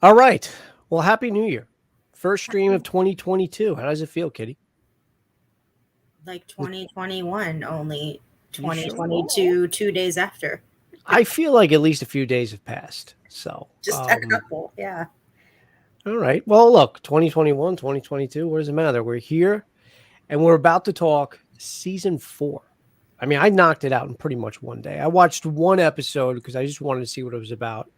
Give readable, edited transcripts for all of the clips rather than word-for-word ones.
All right. Well, happy New Year. First stream of 2022. How does it feel, Kitty? Like 2021, only You sure? 2022, 2 days after. I feel like at least a few days have passed. So, Just a couple, yeah. all right. Well, look, 2021, 2022. What does it matter? We're here and we're about to talk season 4. I mean, I knocked it out in pretty much one day. I watched one episode because I just wanted to see what it was about.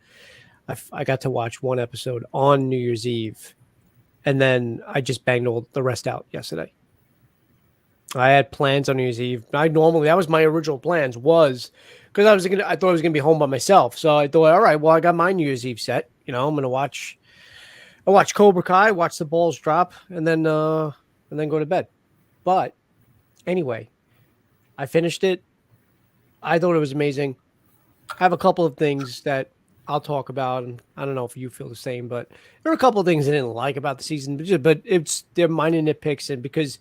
I got to watch one episode on New Year's Eve, and then I just banged all the rest out yesterday. I had plans on New Year's Eve. That was my original plans was because I thought I was gonna be home by myself. So I thought, all right, well, I got my New Year's Eve set. I'm gonna watch Cobra Kai, watch the balls drop, and then go to bed. But anyway, I finished it. I thought it was amazing. I have a couple of things that I'll talk about, and I don't know if you feel the same, but there are a couple of things I didn't like about the season, but they're minor nitpicks, and because,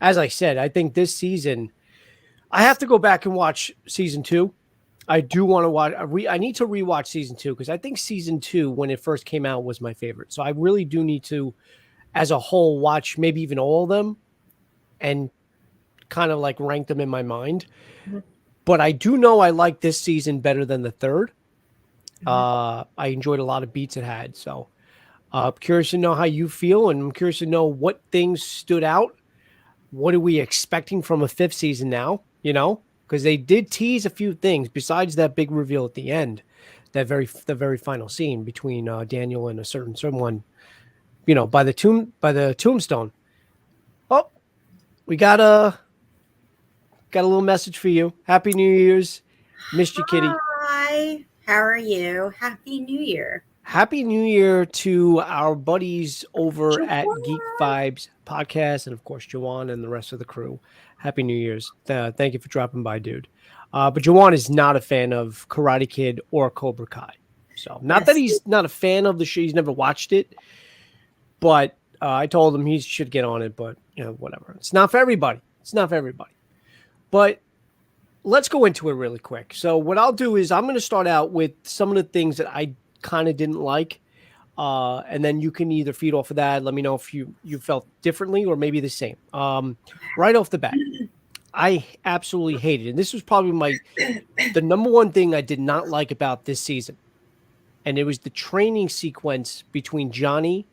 as I said, I think this season I have to go back and watch season 2. I do want to watch. I need to rewatch season 2 because I think season 2, when it first came out, was my favorite. So I really do need to, as a whole, watch maybe even all of them and kind of like rank them in my mind. Mhm. But I do know I like this season better than the third. Mhm. I enjoyed a lot of beats it had. So I'm curious to know how you feel, and I'm curious to know what things stood out. What are we expecting from a fifth season now? Because they did tease a few things besides that big reveal at the end, the very final scene between Daniel and a certain someone. By the tombstone. Oh, we got a little message for you. Happy New Year's. Missed you, Kitty. Hi, how are you? Happy New Year. Happy New Year to our buddies over at Geek Jawan. Vibes Podcast, and of course, Jawan and the rest of the crew. Happy New Year's. Thank you for dropping by, dude. But Jawan is not a fan of Karate Kid or Cobra Kai. So, not that Yes. he's not a fan of the show, he's never watched it, but I told him he should get on it, but, whatever. It's not for everybody. It's not for everybody. But let's go into it really quick. So, what I'll do is I'm going to start out with some of the things that I kind of didn't like. And then you can either feed off of that. Let me know if you felt differently or maybe the same. Right off the bat, I absolutely hated it. And this was probably the number one thing I did not like about this season. And it was the training sequence between Johnny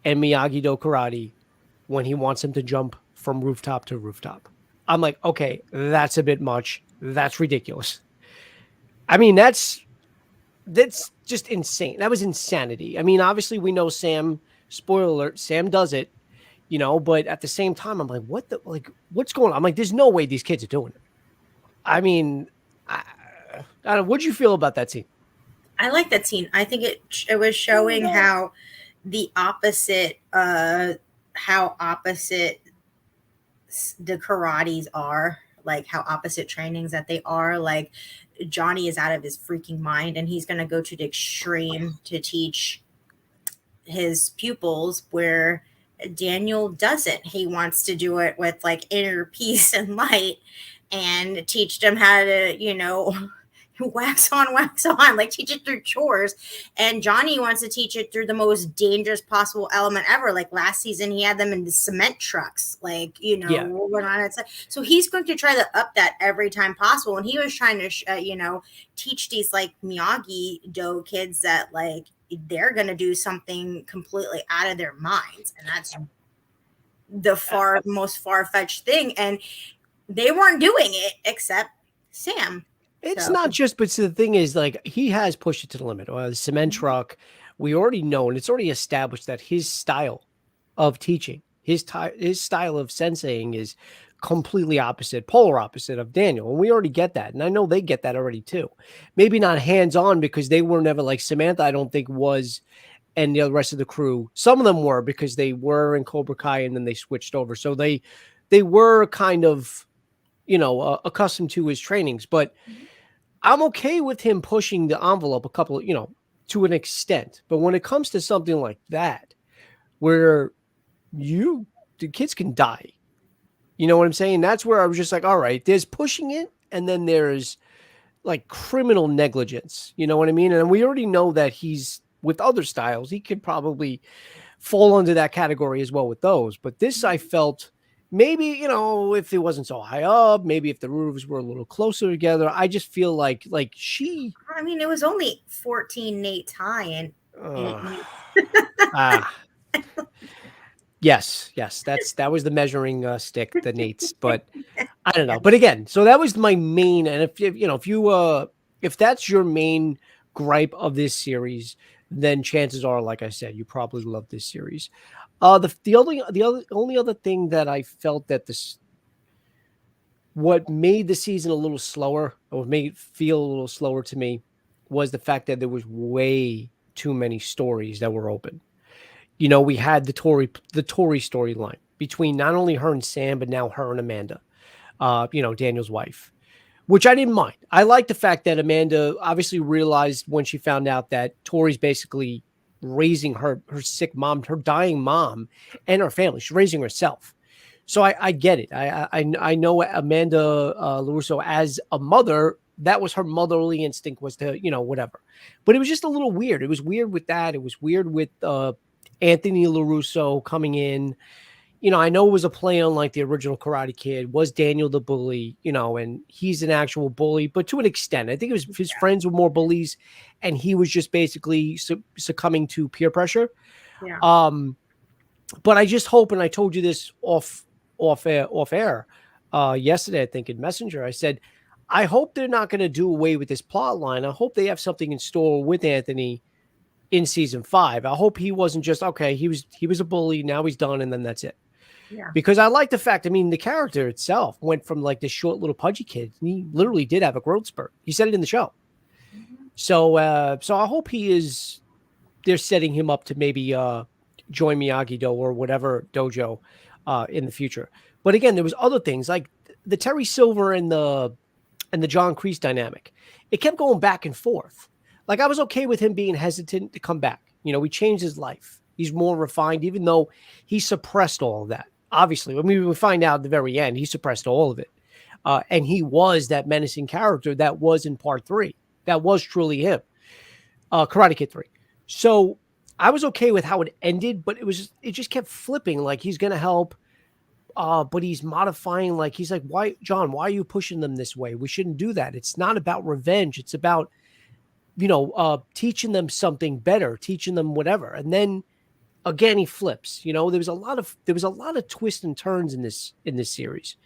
and Miyagi Do Karate when he wants him to jump from rooftop to rooftop. I'm like, okay, that's a bit much. That's ridiculous. I mean, that's just insane. That was insanity. I mean, obviously we know Sam, spoiler alert, Sam does it, but at the same time, I'm like, what's going on? I'm like, there's no way these kids are doing it. I mean, I don't know. What'd you feel about that scene? I like that scene. I think it was showing how the opposite how opposite the karates are, like how opposite trainings that they are. Like Johnny is out of his freaking mind and he's going to go to the extreme to teach his pupils, where Daniel doesn't. He wants to do it with like inner peace and light and teach them how to, wax on, wax on, like teach it through chores. And Johnny wants to teach it through the most dangerous possible element ever. Like last season, he had them in the cement trucks, like, Yeah. rolling on it. So he's going to try to up that every time possible. And he was trying to, teach these like Miyagi Do kids that like they're going to do something completely out of their minds. And that's the most far-fetched thing. And they weren't doing it except Sam. It's So not just, but the thing is, like, he has pushed it to the limit. The cement truck, we already know, and it's already established that his style of teaching, his style of senseiing is completely opposite, polar opposite of Daniel. And we already get that. And I know they get that already too. Maybe not hands on because they were never like Samantha, I don't think was, and the rest of the crew. Some of them were because they were in Cobra Kai and then they switched over. So they were kind of, accustomed to his trainings. But I'm okay with him pushing the envelope a couple of, to an extent. But when it comes to something like that, where the kids can die, you know what I'm saying? That's where I was just like, all right, there's pushing it. And then there's like criminal negligence. You know what I mean? And we already know that he's with other styles, he could probably fall under that category as well with those. But this, I felt maybe, if it wasn't so high up, maybe if the roofs were a little closer together, I just feel like she. I mean, it was only 14 Nate's high, and Uh, and ah, yes, that was the measuring stick, the Nate's, but I don't know. But again, so that was my main, and if that's your main gripe of this series, then chances are, like I said, you probably love this series. The only other thing that I felt that this what made the season a little slower, or made it feel a little slower to me, was the fact that there was way too many stories that were open. We had the Tori storyline between not only her and Sam, but now her and Amanda, Daniel's wife, which I didn't mind. I like the fact that Amanda obviously realized when she found out that Tori's basically raising her sick mom, her dying mom, and her family. She's raising herself. So I get it. I know Amanda Larusso as a mother. That was her motherly instinct, was to whatever. But it was just a little weird. It was weird with that. It was weird with Anthony Larusso coming in. I know it was a play on like the original Karate Kid. Was Daniel the bully? And he's an actual bully, but to an extent. I think it was his friends were more bullies, and he was just basically succumbing to peer pressure. yeah, But I just hope, and I told you this off air yesterday, I think in Messenger. I said, I hope they're not going to do away with this plot line. I hope they have something in store with Anthony in season 5. I hope he wasn't just okay. He was a bully. Now he's done, and then that's it. yeah, Because I like the fact, I mean, the character itself went from like this short little pudgy kid. He literally did have a growth spurt. He said it in the show. So I hope they're setting him up to maybe join Miyagi-Do or whatever dojo in the future. But again, there was other things like the Terry Silver and the John Kreese dynamic. It kept going back and forth. Like I was okay with him being hesitant to come back. We changed his life. He's more refined, even though he suppressed all of that. Obviously, when we find out at the very end, he suppressed all of it. And he was that menacing character that was in part 3. That was truly him. Karate Kid 3. So I was okay with how it ended, but it just kept flipping. Like he's going to help, but he's modifying. Like he's like, why, John, why are you pushing them this way? We shouldn't do that. It's not about revenge. It's about, teaching them something better, teaching them whatever. And then again, he flips. There was a lot of twists and turns in this series.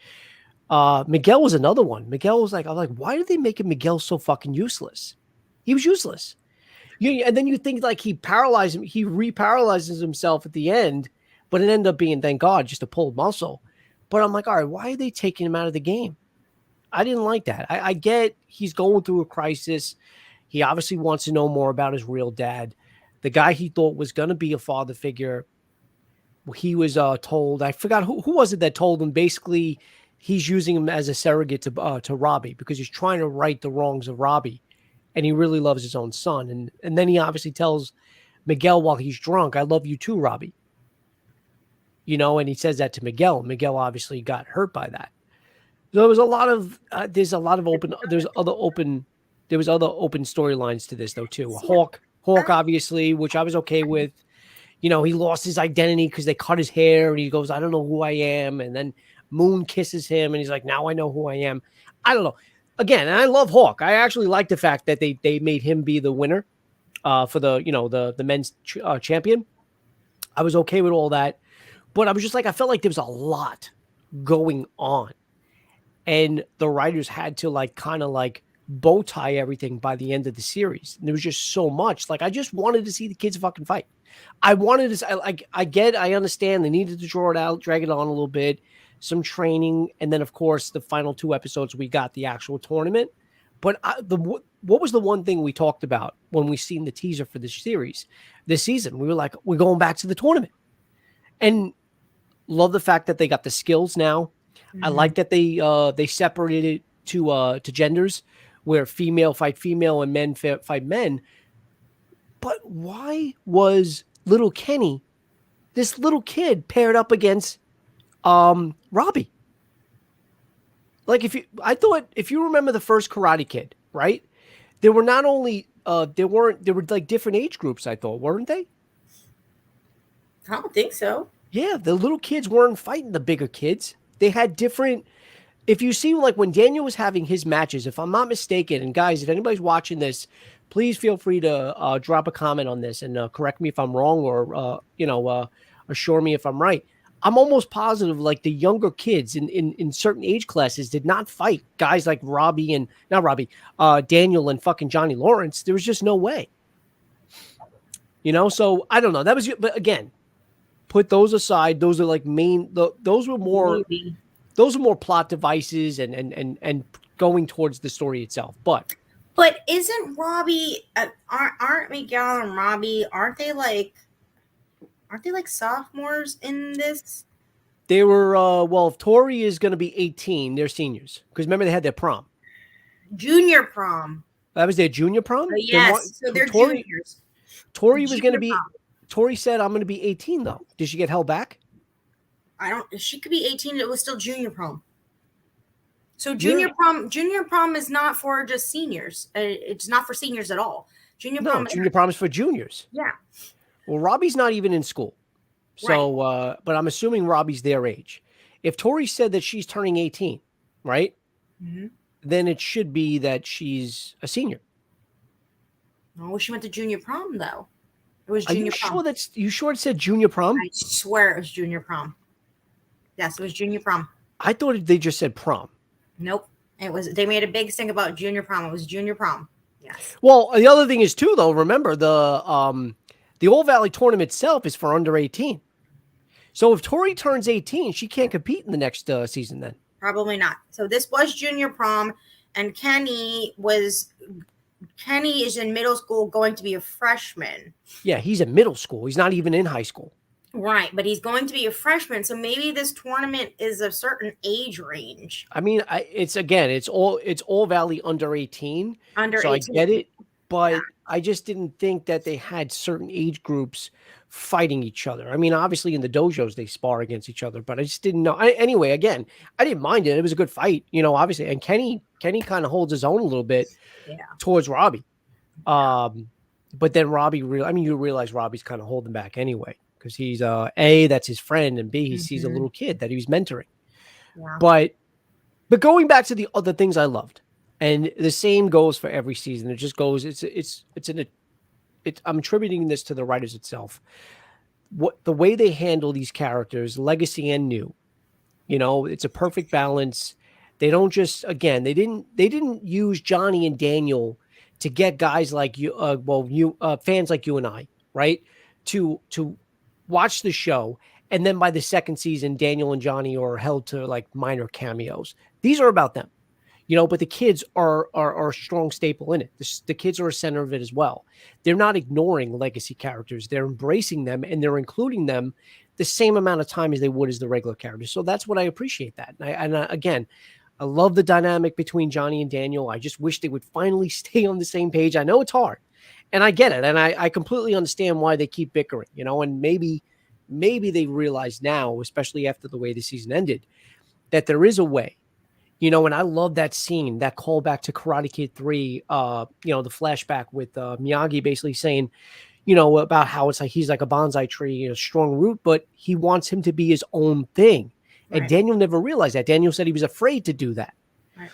Miguel was another one. Miguel was like, I was like, why did they make Miguel so fucking useless? He was useless. And then you think like he reparalyzes himself at the end, but it ended up being, thank God, just a pulled muscle. But I'm like, all right, why are they taking him out of the game? I didn't like that. I get he's going through a crisis. He obviously wants to know more about his real dad. The guy he thought was going to be a father figure, he was told, I forgot who was it that told him basically he's using him as a surrogate to Robbie because he's trying to right the wrongs of Robbie. And he really loves his own son. And then he obviously tells Miguel while he's drunk, I love you too, Robbie. And he says that to Miguel. Miguel obviously got hurt by that. So there was there was other open storylines to this though too. Hawk obviously, which I was okay with. He lost his identity because they cut his hair and he goes, I don't know who I am. And then Moon kisses him and he's like, now I know who I am. I don't know. Again, and I love Hawk. I actually like the fact that they made him be the winner for the men's champion. I was okay with all that. But I was just like, I felt like there was a lot going on. And the writers had to like kind of like bow tie everything by the end of the series. And there was just so much. Like I just wanted to see the kids fucking fight. I wanted to I understand they needed to draw it out, drag it on a little bit, some training, and then of course the final 2 episodes we got the actual tournament. But what was the one thing we talked about when we seen the teaser for this season? We were like, we're going back to the tournament. And love the fact that they got the skills now. Mm-hmm. I like that they separated it to genders where female fight female and men fight men. But why was little Kenny, this little kid, paired up against Robbie? Like if you remember the first Karate Kid, right? There were not only there were like different age groups, I thought, weren't they? I don't think so. Yeah, the little kids weren't fighting the bigger kids. They had different. If you see, like when Daniel was having his matches, if I'm not mistaken, and guys, if anybody's watching this, please feel free to drop a comment on this and correct me if I'm wrong, or assure me if I'm right. I'm almost positive, like the younger kids in certain age classes did not fight guys like Robbie and not Robbie, Daniel and fucking Johnny Lawrence. There was just no way. So I don't know. That was, but again, put those aside. Those are like those were more. Maybe. Those are more plot devices and going towards the story itself. But isn't Robbie? Aren't Miguel and Robbie? Aren't they like sophomores in this? they were if Tori is going to be 18, they're seniors because remember they had their prom. Junior prom. That was their junior prom. Yes, so they're juniors. Tori was going to be. Tori said, "I'm going to be 18 though." Did she get held back? She could be 18. It was still junior prom. So junior prom is not for just seniors. It's not for seniors at all. Junior prom is for juniors. Yeah. Well, Robbie's not even in school. So, right. But I'm assuming Robbie's their age. If Tori said that she's turning 18, right? Mm-hmm. Then it should be that she's a senior. No, she went to junior prom though. It was junior prom. You sure it said junior prom? I swear it was junior prom. Yes, it was junior prom. I thought they just said prom. Nope. They made a big thing about junior prom. It was junior prom. Yes. Well, the other thing is too, though, remember the All Valley tournament itself is for under 18. So if Tori turns 18, she can't compete in the next season then. Probably not. So this was junior prom, and Kenny is in middle school going to be a freshman. Yeah, he's in middle school. He's not even in high school. Right, but he's going to be a freshman, so maybe this tournament is a certain age range. I mean, it's All Valley under 18. Under so 18. I get it, but yeah. I just didn't think that they had certain age groups fighting each other. I mean, obviously in the dojos they spar against each other, but I just didn't know. Anyway, again, I didn't mind it. It was a good fight, obviously. And Kenny kind of holds his own a little bit towards Robbie. But then Robbie, you realize Robbie's kind of holding back anyway. Because he's A, that's his friend, and B, he sees a little kid that he was mentoring. Yeah. But going back to the other things I loved, and the same goes for every season. It just goes. I'm attributing this to the writers itself. The way they handle these characters, legacy and new, it's a perfect balance. They don't just they didn't use Johnny and Daniel to get guys like you, fans like you and I, right, to watch the show, and then by the second season, Daniel and Johnny are held to like minor cameos. These are about them, but the kids are a strong staple in it. The kids are a center of it as well. They're not ignoring legacy characters. They're embracing them, and they're including them the same amount of time as they would as the regular characters. So that's what I appreciate that. Again, I love the dynamic between Johnny and Daniel. I just wish they would finally stay on the same page. I know it's hard. And I get it. And I completely understand why they keep bickering, and maybe they realize now, especially after the way the season ended, that there is a way, and I love that scene, that callback to Karate Kid 3, the flashback with Miyagi basically saying, about how it's like, he's like a bonsai tree, a strong root, but he wants him to be his own thing. Right. And Daniel never realized that. Daniel said he was afraid to do that. Right.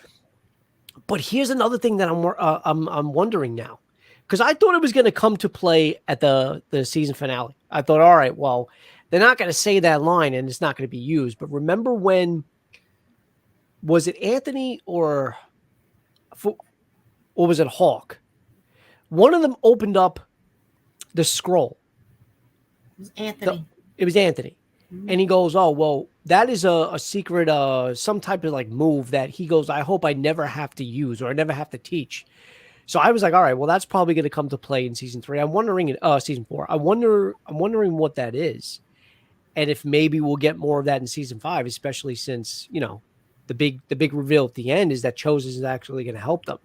But here's another thing that I'm wondering now. Because I thought it was going to come to play at the season finale. I thought, all right, well, they're not going to say that line and it's not going to be used. But remember when, was it Anthony or was it Hawk? One of them opened up the scroll. It was Anthony. It was Anthony. Mm-hmm. And he goes, oh, well, that is a secret, some type of like move that he goes, I hope I never have to use or I never have to teach. So I was like, all right, well, that's probably going to come to play in season 3. I'm wondering in season 4. I'm wondering what that is, and if maybe we'll get more of that in season 5, especially since the big reveal at the end is that Chozen is actually going to help them,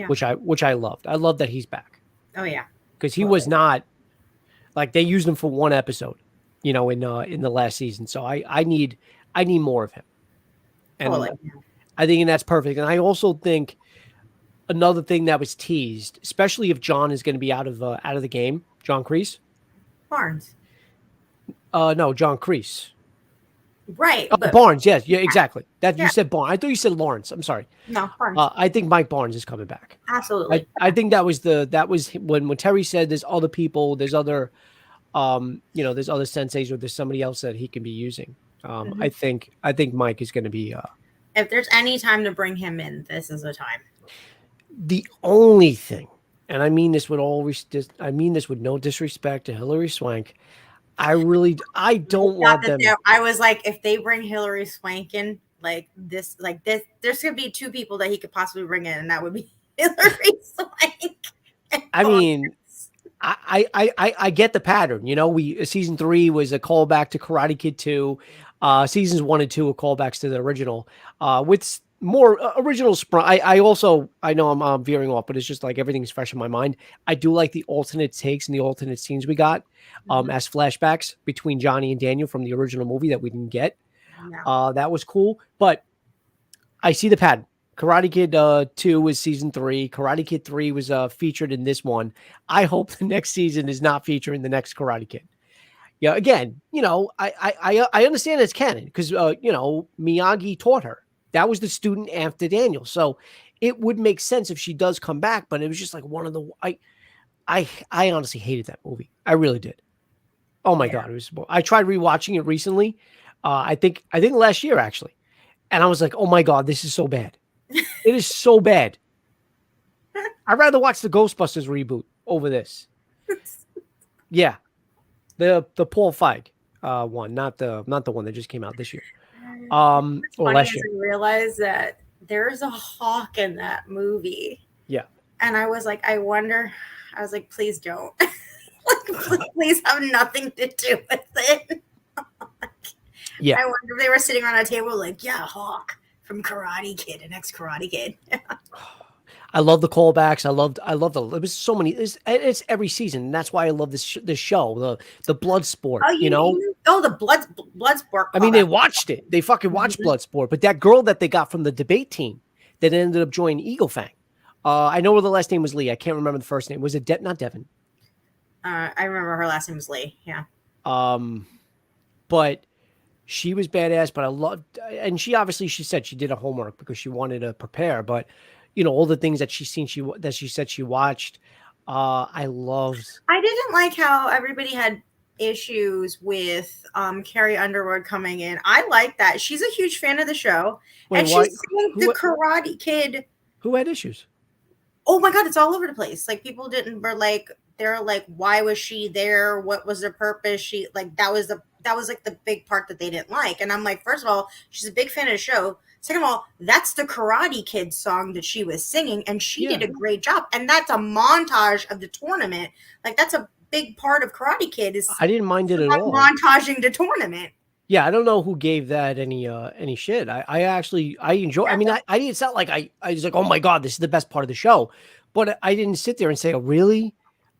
which I loved. I love that he's back. Oh yeah, because he was not like they used him for one episode, in the last season. So I need more of him, and I think that's perfect. And I also think another thing that was teased, especially if John is going to be out of the game. John Kreese? Barnes. No, John Kreese. Right, Oh, but Barnes. Yes, yeah, exactly. That you yeah, said Barnes. I thought you said Lawrence. I'm sorry. no, Barnes. I think Mike Barnes is coming back. Absolutely. I think that was when Terry said there's other people, there's other there's other senseis or there's somebody else that he can be using. Mhm. I think Mike is going to be If there's any time to bring him in, this is the time. the only thing, and I mean this with I mean this with no disrespect to Hillary Swank. I don't want them. I was like, if they bring Hillary Swank in, like this, there's gonna be two people that he could possibly bring in, and that would be Hillary Swank. I mean, I get the pattern. Season 3 was a callback to Karate Kid 2. Seasons 1 and 2 were callbacks to the original. With more original I know I'm veering off, but it's just like everything's fresh in my mind. I do like the alternate takes and the alternate scenes we got as flashbacks between Johnny and Daniel from the original movie that we didn't get. No. That was cool, but I see the pattern. Karate Kid 2 was season 3. Karate Kid 3 was featured in this one. I hope the next season is not featuring the next Karate Kid. Yeah, again, I understand it's canon because Miyagi taught her. That was the student after Daniel. So it would make sense if she does come back, but it was just like one of the I honestly hated that movie. I really did. Oh my God, it was. I tried rewatching it recently. I think last year actually, and I was like, oh my God, this is so bad. It is so bad. I'd rather watch the Ghostbusters reboot over this. Yeah, the Paul Feig one, not the one that just came out this year. Or last year. I realized that there's a hawk in that movie. Yeah, and I was like, I wonder. I was like, please don't. please have nothing to do with it. yeah. I wonder if they were sitting around a table like, yeah, Hawk from Karate Kid, an ex-Karate Kid. I love the callbacks. I loved it was so many. It's every season. And that's why I love this show. The Bloodsport. The Bloodsport. I mean, they watched it. They fucking watched Bloodsport. But that girl that they got from the debate team that ended up joining Eagle Fang. I know the last name was Lee. I can't remember the first name. Was it not Devin? I remember her last name was Lee. Yeah. But she was badass. But I loved, and she said she did her homework because she wanted to prepare. But all the things that she said she watched, I loved. I didn't like how everybody had issues with Carrie Underwood coming in. I like that. She's a huge fan of the show. And she's seeing the Karate Kid. Who had issues? Oh my God, it's all over the place. Like people they're like, why was she there? What was the purpose? She that was like the big part that they didn't like. And I'm like, first of all, she's a big fan of the show. Second of all, that's the Karate Kid song that she was singing, and she did a great job. And that's a montage of the tournament. Like that's a big part of Karate Kid. I didn't mind it at all. Montaging the tournament. Yeah, I don't know who gave that any shit. I actually enjoy. I mean, I didn't sound like I was like, oh my God, this is the best part of the show, but I didn't sit there and say, oh really?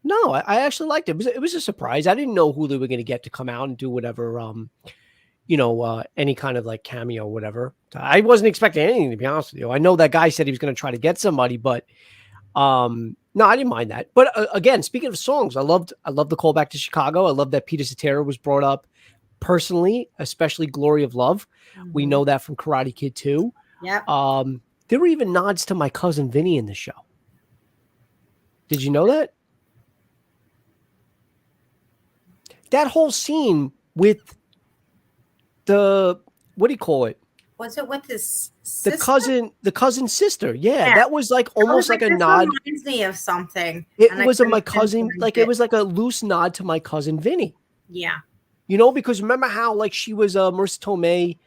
No, I actually liked it. It was a surprise. I didn't know who they were going to get to come out and do whatever, any kind of like cameo or whatever. I wasn't expecting anything, to be honest with you. I know that guy said he was going to try to get somebody, but no, I didn't mind that. But again, speaking of songs, I loved the callback to Chicago. I love that Peter Cetera was brought up. Personally, especially Glory of Love. We know that from Karate Kid 2. Yeah. There were even nods to My Cousin Vinny in the show. Did you know that? That whole scene with the, what do you call it? Was it with his sister? The cousin sister. Yeah. That was like almost like a nod. Reminds me of something. It was my cousin, like it was like a loose nod to My Cousin Vinny. Yeah. Because remember how like she was Marissa Tomei.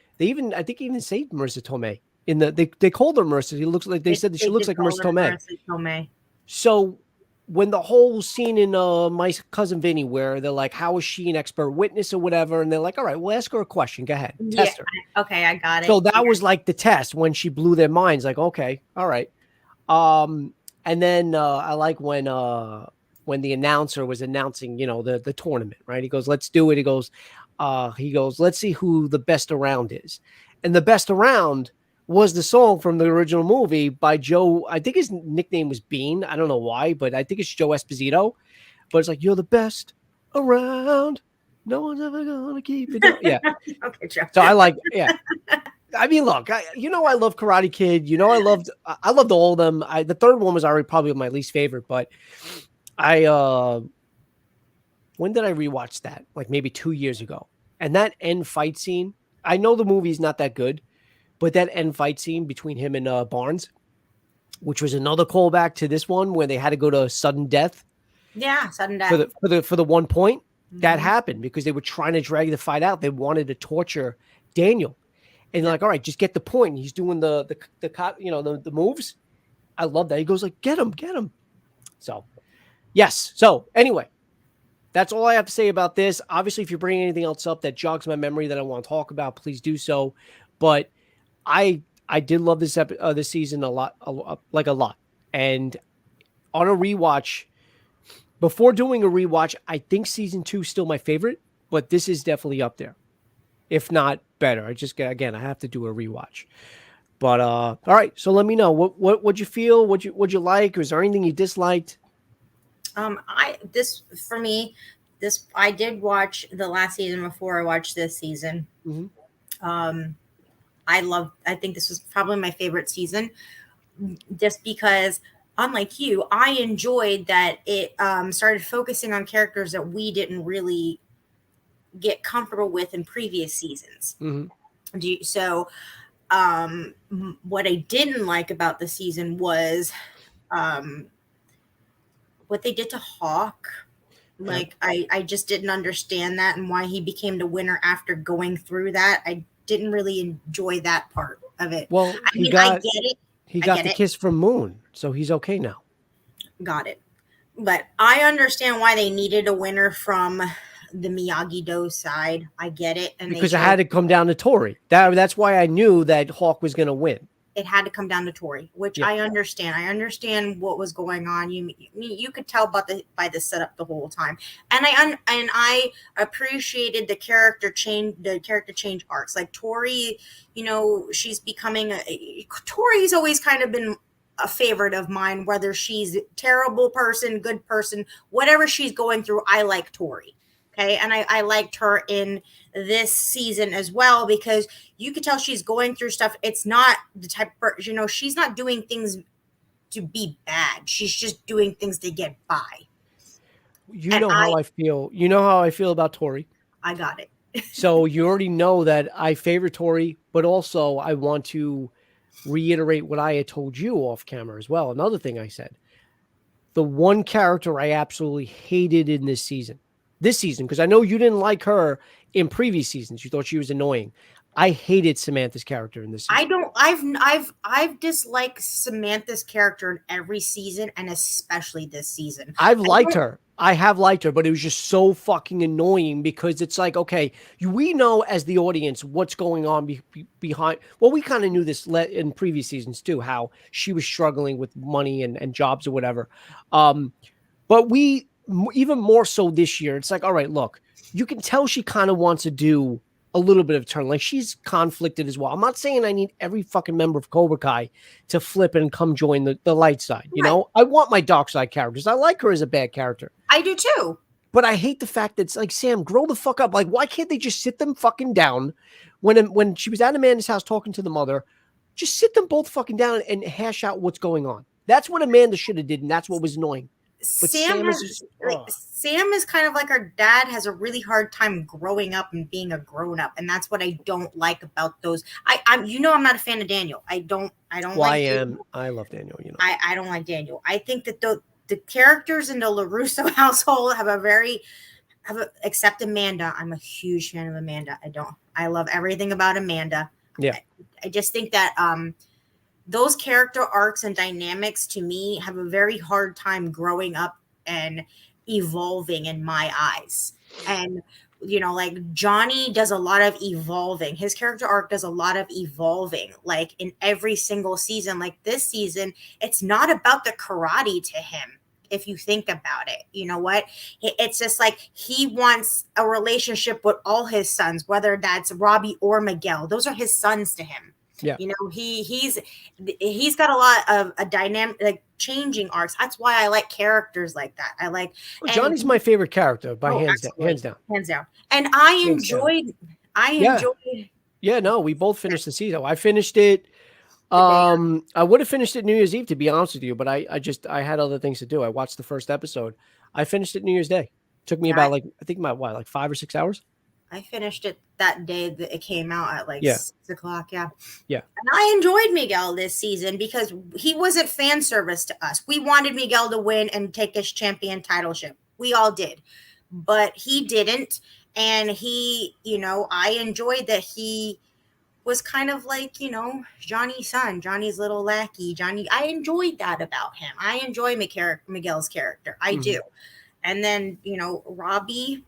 I think even say Marissa Tomei in they called her Marissa. They said that she looks like Marissa Tomei. So when the whole scene in My Cousin Vinny, where they're like, how is she an expert witness or whatever? And they're like, all right, we'll ask her a question. Go ahead. Test her. Okay, I got it. So that was like the test when she blew their minds, like, okay, all right. And then I like when the announcer was announcing, the tournament, right? He goes, let's do it. He goes, let's see who the best around is. And the best around was the song from the original movie by Joe. I think his nickname was Bean. I don't know why, but I think it's Joe Esposito. But it's like, you're the best around. No one's ever gonna keep it down. Yeah. Okay, Joe. So I like, yeah. I mean, look, I love Karate Kid. I loved all of them. The third one was already probably my least favorite, but when did I rewatch that? Like maybe 2 years ago. And that end fight scene, I know the movie's not that good, but that end fight scene between him and Barnes, which was another callback to this one where they had to go to sudden death. Yeah, sudden death For the 1 point. That Mhm. happened because they were trying to drag the fight out. They wanted to torture Daniel. And like, all right, just get the point. He's doing the moves. I love that. He goes like, get him. So, yes. So anyway, that's all I have to say about this. Obviously, if you're bringing anything else up that jogs my memory that I want to talk about, please do so. But I did love this this season a lot. And on a rewatch, before doing a rewatch, I think season 2 is still my favorite, but this is definitely up there, if not better. I have to do a rewatch. But all right, so let me know what you feel, what you like, or is there anything you disliked? For me, I did watch the last season before I watched this season. Mm-hmm. I think this was probably my favorite season, just because, unlike you, I enjoyed that it started focusing on characters that we didn't really get comfortable with in previous seasons. Mm-hmm. What I didn't like about the season was what they did to Hawk. Like, I just didn't understand that and why he became the winner after going through that. I didn't really enjoy that part of it. Well, I get it. He got the kiss from Moon, so he's okay now. Got it. But I understand why they needed a winner from the Miyagi-Do side. I get it. And because it had to come down to Tori. That's why I knew that Hawk was going to win. It had to come down to Tori, which I understand. I understand what was going on. You could tell by the setup the whole time, and I appreciated the character change arcs. Like Tori, she's becoming Tori's always kind of been a favorite of mine. Whether she's terrible person, good person, whatever she's going through, I like Tori. Okay, and I liked her in this season as well because you could tell she's going through stuff. It's not the type of, she's not doing things to be bad. She's just doing things to get by. How I feel. You know how I feel about Tori. I got it. So you already know that I favor Tori, but also I want to reiterate what I had told you off camera as well. Another thing I said, the one character I absolutely hated in this season, because I know you didn't like her in previous seasons. You thought she was annoying. I hated Samantha's character in this season. I've disliked Samantha's character in every season, and especially this season. I've liked her. I have liked her, but it was just so fucking annoying because it's like, okay, we know as the audience what's going on behind. Well, we kind of knew this in previous seasons too, how she was struggling with money and jobs or whatever. But we, even more so this year, it's like, all right, look, you can tell she kind of wants to do a little bit of turn. Like she's conflicted as well. I'm not saying I need every fucking member of Cobra Kai to flip and come join the light side. You know, I want my dark side characters. I like her as a bad character. I do too. But I hate the fact that it's like, Sam, grow the fuck up. Like, why can't they just sit them fucking down when she was at Amanda's house talking to the mother? Just sit them both fucking down and hash out what's going on. That's what Amanda should have did, and that's what was annoying. But Sam is kind of like her dad, has a really hard time growing up and being a grown up, and that's what I don't like about those. I'm not a fan of Daniel. I don't. Well, like I am. I love Daniel. I don't like Daniel. I think that the characters in the Larusso household except Amanda. I'm a huge fan of Amanda. I love everything about Amanda. Yeah. I just think that those character arcs and dynamics to me have a very hard time growing up and evolving in my eyes. And, like Johnny does a lot of evolving. His character arc does a lot of evolving, like in every single season. Like this season, it's not about the karate to him. If you think about it, you know what? It's just like he wants a relationship with all his sons, whether that's Robbie or Miguel. Those are his sons to him. Yeah. You know, he's got a lot of a dynamic, like changing arcs. That's why I like characters like that. I like, Well, and Johnny's my favorite character by oh, hands down. absolutely, Hands down. hands down. And I Hands down. I Yeah. enjoyed Yeah, no, we both finished the season. I finished it. the day. I would have finished it New Year's Eve, to be honest with you, but I had other things to do. I watched the first episode. I finished it New Year's Day. Took me Yeah, about I think about what, like 5 or 6 hours. I finished it that day that it came out at like Yeah. 6 o'clock. Yeah. Yeah. And I enjoyed Miguel this season because he wasn't fan service to us. We wanted Miguel to win and take his champion titleship. We all did. But he didn't. And he, you know, I enjoyed that he was kind of like, you know, Johnny's son, Johnny's little lackey. Johnny, I enjoyed that about him. I enjoy Miguel's character. I do. And then, you know, Robbie,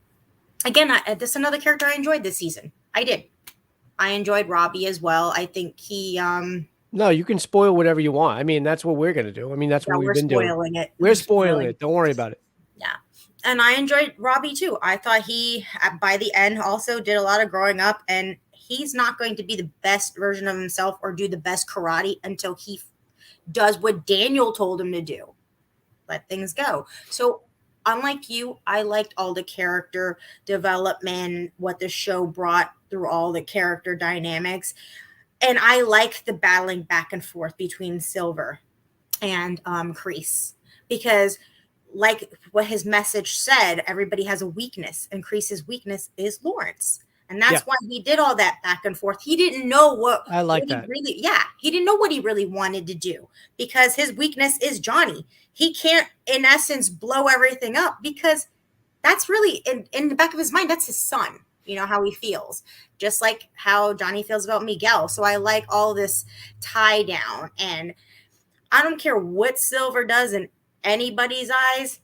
again, this is another character I enjoyed this season. I did. I enjoyed Robbie as well. I think he No, you can spoil whatever you want. I mean, that's what we're gonna do. I mean, that's what we've been doing. We're spoiling it. Don't worry about it. Yeah. And I enjoyed Robbie too. I thought he, by the end, also did a lot of growing up, and he's not going to be the best version of himself or do the best karate until he does what Daniel told him to do. Let things go. So unlike you, I liked all the character development, what the show brought through all the character dynamics. And I liked the battling back and forth between Silver and Kreese, because like what his message said, everybody has a weakness, and Kreese's weakness is Lawrence. And that's why he did all that back and forth. He didn't know what I like what that. He didn't know what he really wanted to do, because his weakness is Johnny. He can't, in essence, blow everything up, because that's really in the back of his mind, that's his son. You know how he feels, just like how Johnny feels about Miguel. So I like all this tie down, and I don't care what Silver does in anybody's eyes,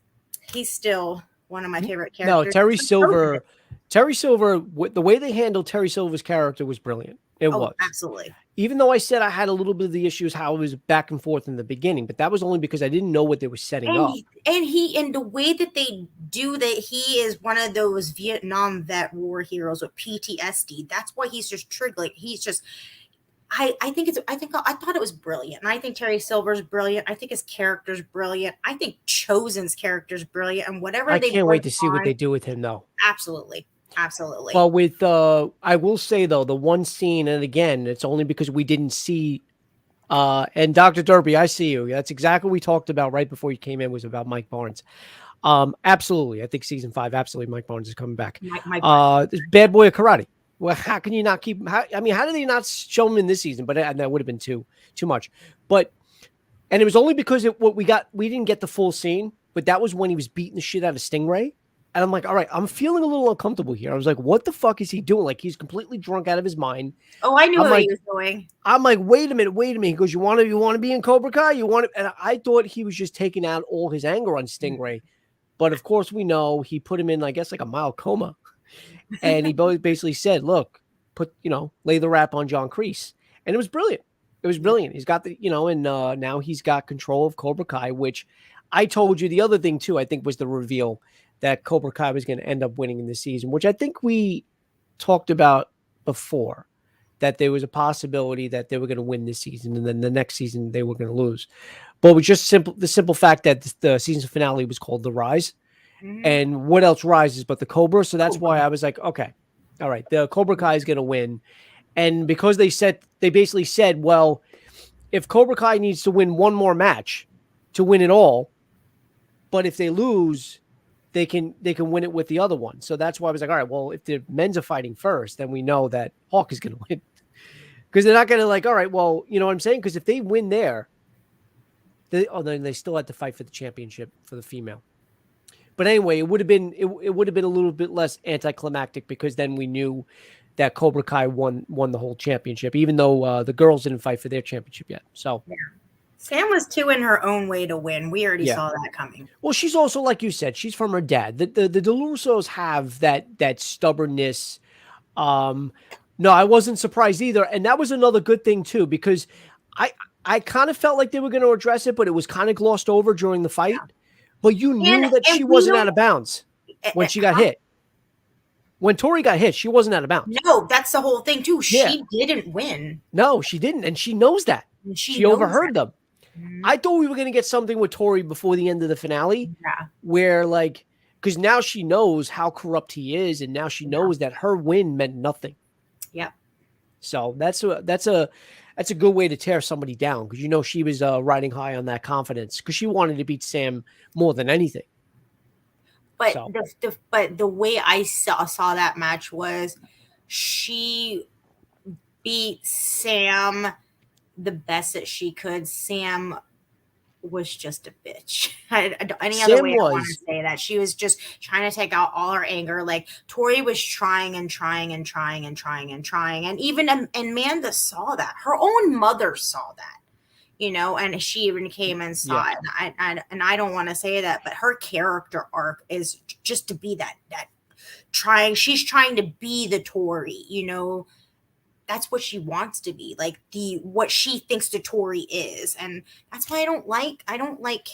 he's still one of my favorite characters. No, Terry Silver, the way they handled Terry Silver's character was brilliant. It was. Absolutely. Even though I said I had a little bit of the issues how it was back and forth in the beginning, but that was only because I didn't know what they were setting up. And the way that they do that, he is one of those Vietnam vet war heroes with PTSD. That's why he's just triggered. He's just, I thought it was brilliant. And I think Terry Silver's brilliant. I think his character's brilliant. I think Chozen's character's brilliant. And whatever I can't wait to see what they do with him, though. Absolutely. Absolutely. Well, with I will say though, the one scene, and again, it's only because we didn't see. And Dr. Derby, I see you. That's exactly what we talked about right before you came in, was about Mike Barnes. Absolutely, I think season 5, absolutely, Mike Barnes is coming back. Bad Boy of Karate. Well, how can you not keep him? How did they not show him in this season? But that would have been too much. But and it was only because we didn't get the full scene. But that was when he was beating the shit out of Stingray. And I'm like, all right, I'm feeling a little uncomfortable here. I was like, what the fuck is he doing? Like, he's completely drunk out of his mind. Oh, I knew what he was doing. I'm like, wait a minute. He goes, you want to be in Cobra Kai? And I thought he was just taking out all his anger on Stingray. But of course, we know he put him in, I guess, like a mild coma. And he basically said, look, lay the rap on John Kreese. And it was brilliant. It was brilliant. He's got and now he's got control of Cobra Kai, which I told you the other thing too, I think was the reveal that Cobra Kai was going to end up winning in this season, which I think we talked about before, that there was a possibility that they were going to win this season and then the next season they were going to lose. But it was just the simple fact that the season finale was called The Rise. Mm-hmm. And what else rises but the Cobra? So that's why I was like, okay, all right, the Cobra Kai is going to win. And because they basically said, well, if Cobra Kai needs to win one more match to win it all, but if they lose, they can win it with the other one. So that's why I was like, all right, well, if the men's are fighting first, then we know that Hawk is going to win. Because they're not going to like, all right, well, you know what I'm saying? Because if they win there, then they still had to fight for the championship for the female. But anyway, it would have been a little bit less anticlimactic, because then we knew that Cobra Kai won the whole championship, even though the girls didn't fight for their championship yet. So yeah. Sam was too in her own way to win. We already saw that coming. Well, she's also, like you said, she's from her dad. The Larussos have that stubbornness. No, I wasn't surprised either. And that was another good thing too, because I kind of felt like they were going to address it, but it was kind of glossed over during the fight. Yeah. But you knew that she wasn't out of bounds when she got hit. When Tori got hit, she wasn't out of bounds. No, that's the whole thing too. Yeah. She didn't win. No, she didn't, and she knows that. And She overheard them. Mhm. I thought we were going to get something with Tori before the end of the finale, Yeah. where like, because now she knows how corrupt he is, and now she knows that her win meant nothing. Yep. So that's a good way to tear somebody down, because you know she was riding high on that confidence because she wanted to beat Sam more than anything. But So. the way I saw that match was she beat Sam the best that she could. Sam was just a bitch. Any other way I want to say that. She was just trying to take out all her anger. Like Tori was trying and trying and trying and trying and trying. And even Amanda saw that. Her own mother saw that. You know, and she even came and saw it. And I don't want to say that, but her character arc is just to be that trying. She's trying to be the Tori, you know. That's what she wants to be, like what she thinks the Tori is, and that's why I don't like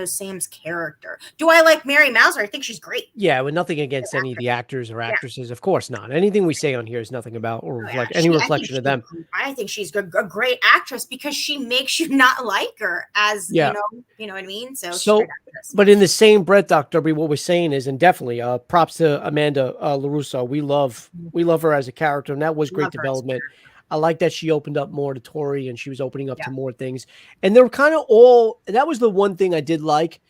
Sam's character. Do I like Mary Mouser? I think she's great. Yeah, with nothing against any of the actors or actresses, of course not. Anything we say on here is nothing about or any reflection of them. I think she's a great actress because she makes you not like her as you know what I mean. So but in the same breath, Dr. W, what we're saying is, and definitely props to Amanda Larusso. We love her as a character, and that was great development. I like that she opened up more to Tori, and she was opening up to more things. And they were kind of all, that was the one thing I did like,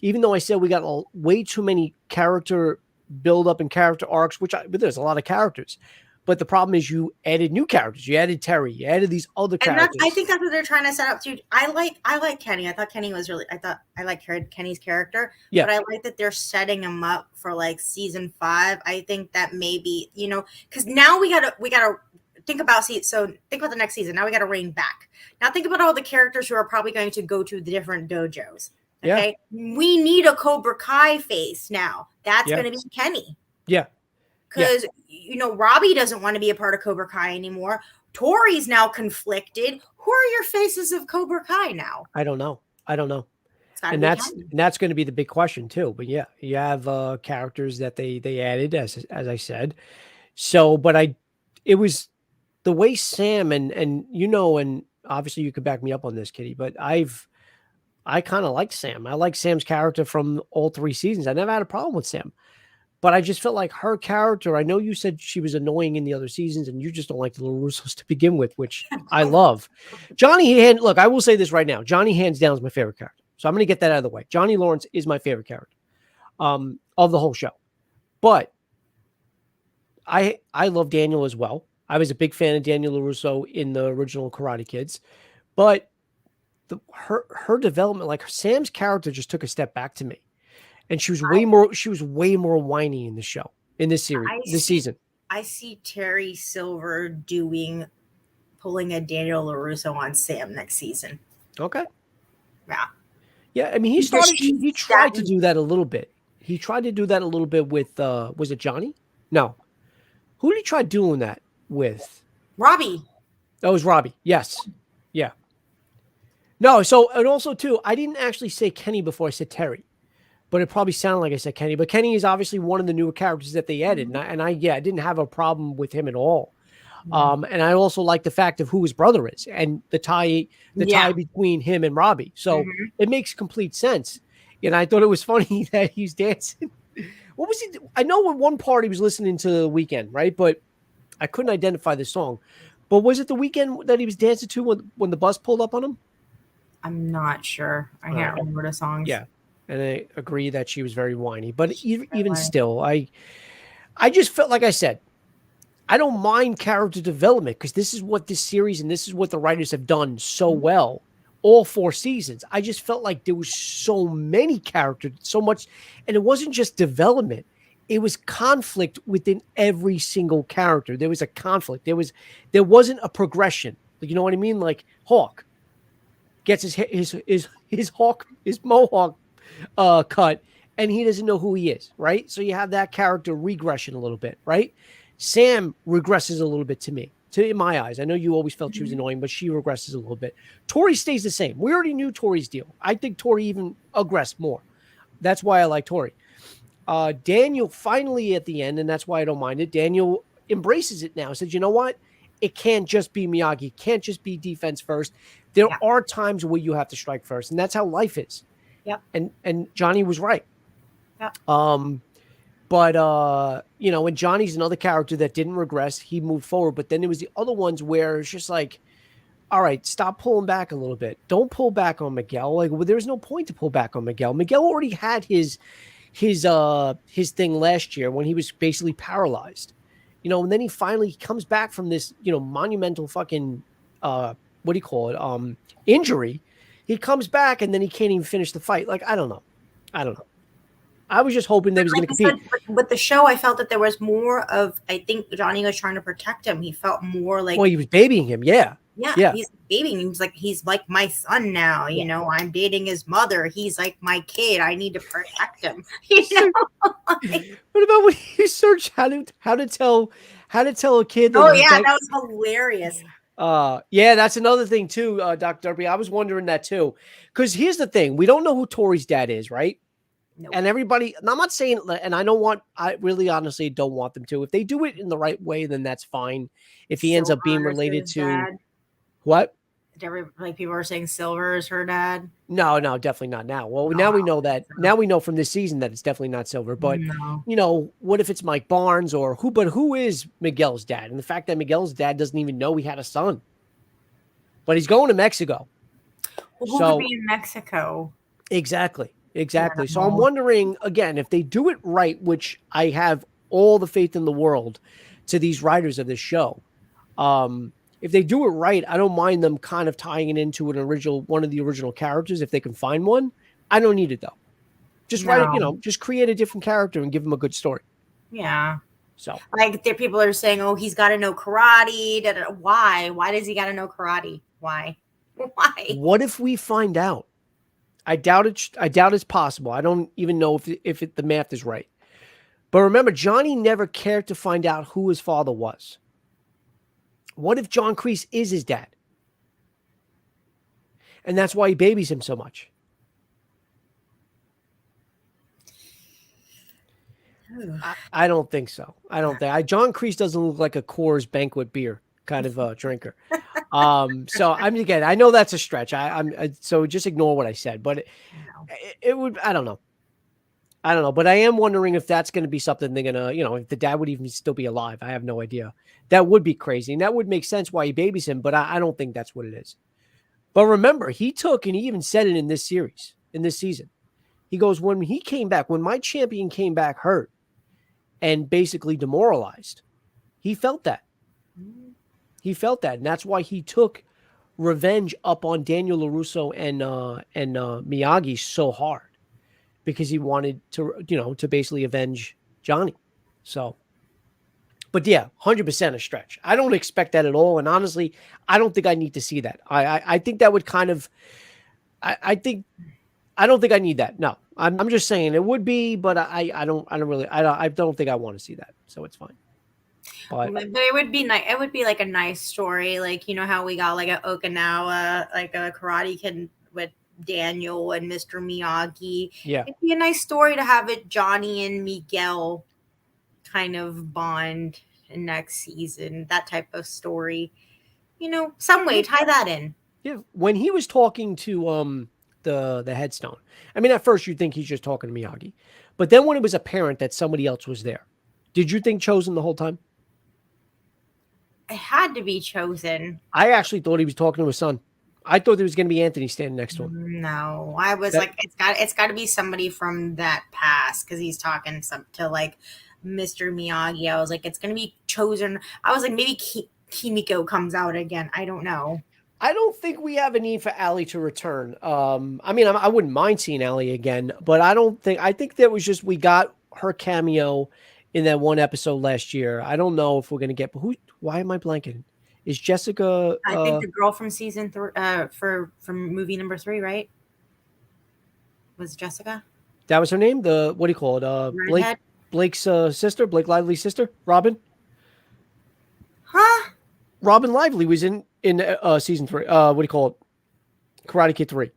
even though I said we got way too many character build up and character arcs, but there's a lot of characters. But the problem is you added new characters. You added Terry. You added these other characters. I think that's what they're trying to set up too. I like Kenny. I thought Kenny was I like Kenny's character. Yeah. But I like that they're setting him up for like season 5. I think that maybe, you know, because now we gotta think about the next season. Now we gotta rein back. Now think about all the characters who are probably going to go to the different dojos. Okay. Yeah. We need a Cobra Kai face now. That's gonna be Kenny. Yeah. Because, you know, Robbie doesn't want to be a part of Cobra Kai anymore. Tori's now conflicted. Who are your faces of Cobra Kai now? I don't know. And that's going to be the big question too. But yeah, you have characters that they added, as I said. So, but it was the way Sam and you know, and obviously you could back me up on this, Kitty, but I kind of like Sam. I like Sam's character from all 3 seasons. I never had a problem with Sam. But I just felt like her character, I know you said she was annoying in the other seasons, and you just don't like the Little Russos to begin with, which I love. Johnny, look, I will say this right now. Johnny, hands down, is my favorite character. So I'm going to get that out of the way. Johnny Lawrence is my favorite character of the whole show. But I love Daniel as well. I was a big fan of Daniel LaRusso in the original Karate Kids. But her development, like Sam's character just took a step back to me. And she was way more whiny in the show, in this series, this season. I see Terry Silver pulling a Daniel LaRusso on Sam next season. Okay. Yeah. Yeah, I mean, he tried to do that a little bit. He tried to do that a little bit with, was it Johnny? No. Who did he try doing that with? Robbie. That was Robbie. Yes. Yeah. No, so, and also too, I didn't actually say Kenny before I said Terry. But it probably sounded like I said Kenny. But Kenny is obviously one of the newer characters that they added. And I didn't have a problem with him at all. And I also like the fact of who his brother is and the tie between him and Robbie. So it makes complete sense. And I thought it was funny that he's dancing. What was he? I know at one part he was listening to The Weeknd, right? But I couldn't identify the song. But was it The Weeknd that he was dancing to when the bus pulled up on him? I'm not sure. I can't remember the songs. Yeah. And I agree that she was very whiny, but even still, I just felt, like I said, I don't mind character development because this is what this series and this is what the writers have done so well, all 4 seasons. I just felt like there was so many characters, so much, and it wasn't just development. It was conflict within every single character. There was a conflict. There wasn't a progression. You know what I mean? Like Hawk gets his mohawk cut, and he doesn't know who he is, right? So you have that character regression a little bit, right? Sam regresses a little bit to me, in my eyes. I know you always felt she was annoying, but she regresses a little bit. Tori stays the same. We already knew Tori's deal. I think Tori even aggressed more. That's why I like Tori. Daniel finally at the end, and that's why I don't mind it. Daniel embraces it now. Says, you know what? It can't just be Miyagi. It can't just be defense first. There Yeah. are times where you have to strike first, and that's how life is. Yep. And Johnny was right. Yep. But and Johnny's another character that didn't regress. He moved forward, but then there was the other ones where it's just like, all right, stop pulling back a little bit. Don't pull back on Miguel. Like, well, there's no point to pull back on Miguel. Miguel already had his thing last year when he was basically paralyzed. And then he finally comes back from this, monumental fucking what do you call it? Injury. He comes back and then he can't even finish the fight. Like, I don't know. I was just hoping they was going to compete. With the show, I felt that there was more of, I think Johnny was trying to protect him. He felt more like, well, he was babying him. Yeah. He's babying him. He's like my son now. You know, I'm dating his mother. He's like my kid. I need to protect him. What about when you search how to tell a kid? Oh yeah, that was hilarious. Yeah, that's another thing too, Dr. Derby. I was wondering that too, because here's the thing: we don't know who Tori's dad is, right? Nope. And everybody, and I'm not saying, and I really honestly don't want them to. If they do it in the right way, then that's fine. If he ends up being related to dad. What? People are saying Silver is her dad. No, definitely not now. Well, now we know that. Now we know from this season that it's definitely not Silver. But what if it's Mike Barnes or who? But who is Miguel's dad? And the fact that Miguel's dad doesn't even know he had a son, but he's going to Mexico. Well, who could be in Mexico? Exactly. So I'm wondering again if they do it right, which I have all the faith in the world to these writers of this show. If they do it right, I don't mind them kind of tying it into one of the original characters if they can find one. I don't need it though. Just write it, just create a different character and give them a good story. Yeah. So people are saying, oh, he's got to know karate. Why? Why does he got to know karate? Why? What if we find out? I doubt it. I doubt it's possible. I don't even know if the math is right. But remember, Johnny never cared to find out who his father was. What if John Kreese is his dad? And that's why he babies him so much. I don't think so. John Kreese doesn't look like a Coors Banquet beer kind of drinker. So I know that's a stretch. So just ignore what I said, but it would, I don't know, but I am wondering if that's going to be something they're going to, if the dad would even still be alive. I have no idea. That would be crazy. And that would make sense why he babies him, but I don't think that's what it is. But remember, he even said it in this series, in this season. He goes, when he came back, when my champion came back hurt and basically demoralized, he felt that. And that's why he took revenge up on Daniel Larusso and Miyagi so hard, because he wanted to basically avenge Johnny. So, but yeah, 100% a stretch. I don't expect that at all. And honestly, I don't think I need to see that. I think that would kind of, I don't think I need that. No, I'm just saying it would be, but I don't think I want to see that. So it's fine. But it would be nice. It would be like a nice story, like how we got like a Okinawa, like a Karate Kid with Daniel and Mr. Miyagi. Yeah, it'd be a nice story to have it Johnny and Miguel kind of bond in next season. That type of story, some way tie that in. Yeah, when he was talking to the headstone, I mean, at first you'd think he's just talking to Miyagi, but then when it was apparent that somebody else was there, did you think Chozen the whole time? It had to be Chozen. I actually thought he was talking to his son. I thought there was going to be Anthony standing next to him. No, I was like, it's got to be somebody from that past, because he's talking to like Mr. Miyagi. I was like, it's going to be Chozen. I was like, maybe Kimiko comes out again. I don't know. I don't think we have a need for Allie to return. I mean, I wouldn't mind seeing Allie again, but I think that was just, we got her cameo in that one episode last year. I don't know if we're going to get, but why am I blanking? Is Jessica? I think the girl from season 3, from movie number 3, right? Was Jessica? That was her name. What do you call it? Blake's sister, Blake Lively's sister, Robin. Huh? Robin Lively was in season 3. What do you call it? Karate Kid 3.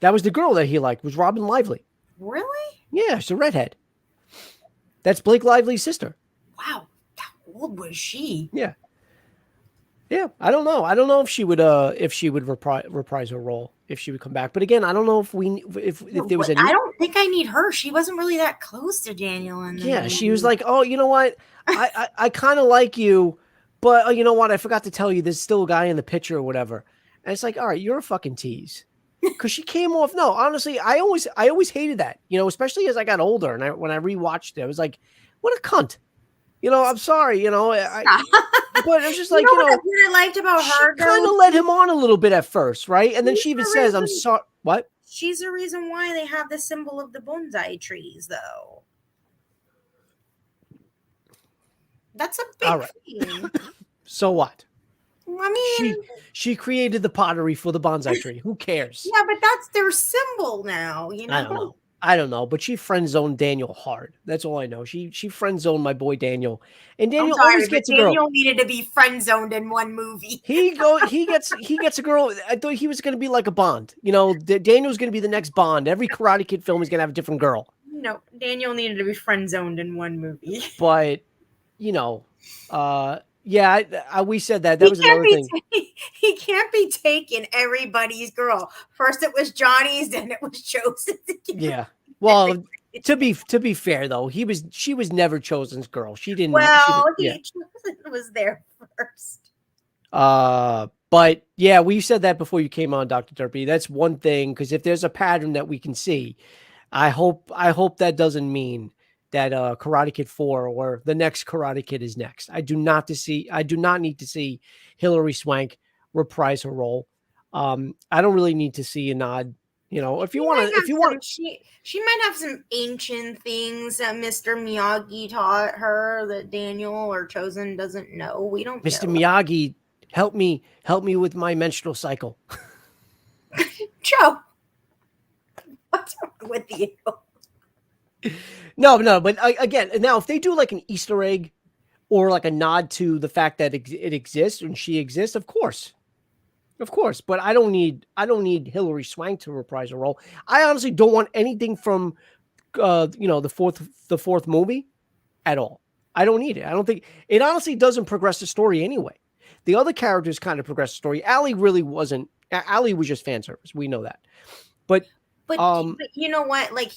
That was the girl that he liked. Was Robin Lively. Really? Yeah, she's a redhead. That's Blake Lively's sister. Wow. How old was she? Yeah. Yeah, I don't know. I don't know if she would reprise her role if she would come back. But again, I don't know if there was I any. don't think I need her. She wasn't really that close to Daniel in the Yeah, she was movie. like, "Oh, you know what? I kind of like you, but you know what? I forgot to tell you. There's still a guy in the picture or whatever." And it's like, "All right, you're a fucking tease." Because she came off. No, honestly, I always hated that. You know, especially as I got older and when I rewatched it, I was like, "What a cunt." You know, I'm sorry. You know, Stop. but it was just You like, know you what know, I liked about she her kind though? of led him on a little bit at first, right? And then She's she even the says, "I'm reason. sorry." What? She's the reason why they have the symbol of the bonsai trees, though. That's a All big right. thing. So what? I She mean, she created the pottery for the bonsai tree. Who cares? yeah, but that's their symbol now, you I don't know? know. I don't know, but she friend zoned Daniel hard. That's all I know. She friend zoned my boy Daniel, and I'm Daniel sorry, always but gets a girl. Daniel needed to be friend zoned in one movie. He gets a girl. I thought he was going to be like a Bond. You know, Daniel's going to be the next Bond. Every Karate Kid film is going to have a different girl. No, Daniel needed to be friend zoned in one movie. But you know, yeah, we said that. That He was can't another be thing. he can't be taking everybody's girl. First it was Johnny's, then it was Chosen. Yeah. Well, to be fair though, she was never Chosen's girl. She Well, didn't, yeah. he was there first. But yeah, we said that before you came on, Dr. Derpy. That's one thing, because if there's a pattern that we can see, I hope that doesn't mean that Karate Kid 4 or the next Karate Kid is next. I do not need to see Hilary Swank reprise her role. I don't really need to see a nod. You know, if you want She might have some ancient things that Mr. Miyagi taught her that Daniel or Chosen doesn't know. We don't Mr. know. Miyagi, help me with my menstrual cycle. Joe, what's wrong with you? No, but again, now if they do like an Easter egg or like a nod to the fact that it exists and she exists, of course. But I don't need Hilary Swank to reprise a role. I honestly don't want anything from the fourth movie at all. I don't need it. I don't think it honestly doesn't progress the story anyway. The other characters kind of progress the story. Allie really wasn't. Allie was just fan service. We know that. But But you know what? Like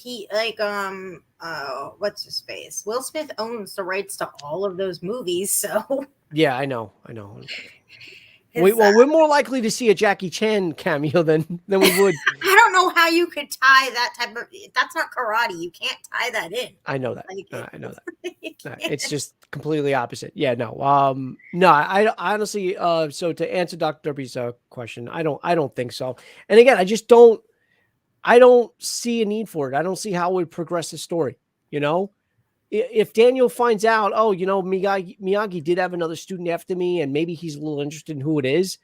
what's his face? Will Smith owns the rights to all of those movies, so yeah, I know. We're more likely to see a Jackie Chan cameo than we would. I don't know how you could tie that type of. That's not karate. You can't tie that in. I know that. Like, I know that. It's just completely opposite. Yeah, no. I honestly. So to answer Dr. Derby's question, I don't think so. And again, I don't see a need for it. I don't see how it would progress the story. You know, if Daniel finds out, oh, you know, Miyagi did have another student after me, and maybe he's a little interested in who it is,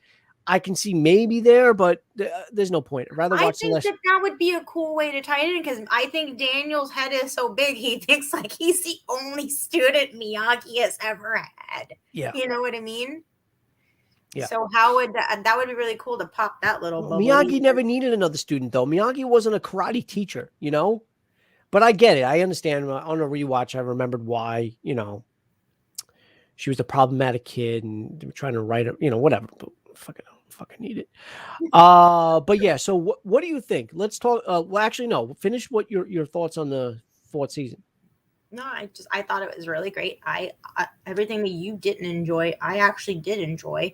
I can see maybe there, but there's no point. I'd rather watch I think that would be a cool way to tie it in, because I think Daniel's head is so big, he thinks like he's the only student Miyagi has ever had. Yeah. You know what I mean? Yeah. So how would that would be really cool to pop that little bubble. Miyagi never needed another student, though. Miyagi wasn't a karate teacher, you know? But I get it. I understand. On a rewatch, I remembered why, you know, she was a problematic kid and they were trying to write her, you know, whatever. But fucking need it. But yeah, so what do you think? Let's talk. Well, actually, no. Finish what your thoughts on the fourth season. No, I thought it was really great. I everything that you didn't enjoy, I actually did enjoy.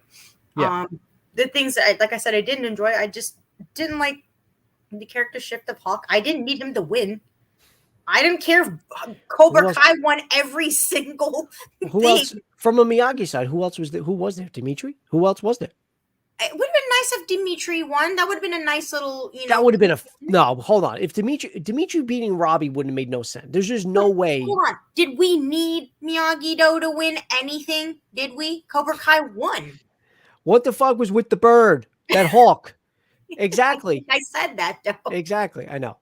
Yeah. The things that, like I said, I didn't enjoy. I just didn't like the character shift of Hawk. I didn't need him to win. I didn't care if Cobra Kai won every single Who thing. else from a Miyagi side? Who else was there? Who was there? Dimitri? Who else was there? It would have been nice if Dimitri won. That would have been a nice little, you know. That would have been no. Hold on. If Dimitri beating Robbie wouldn't have made no sense. There's just no way. Hold on. Did we need Miyagi-Do to win anything? Did we? Cobra Kai won. What the fuck was with the bird? That hawk. Exactly. I said that though. Exactly. I know.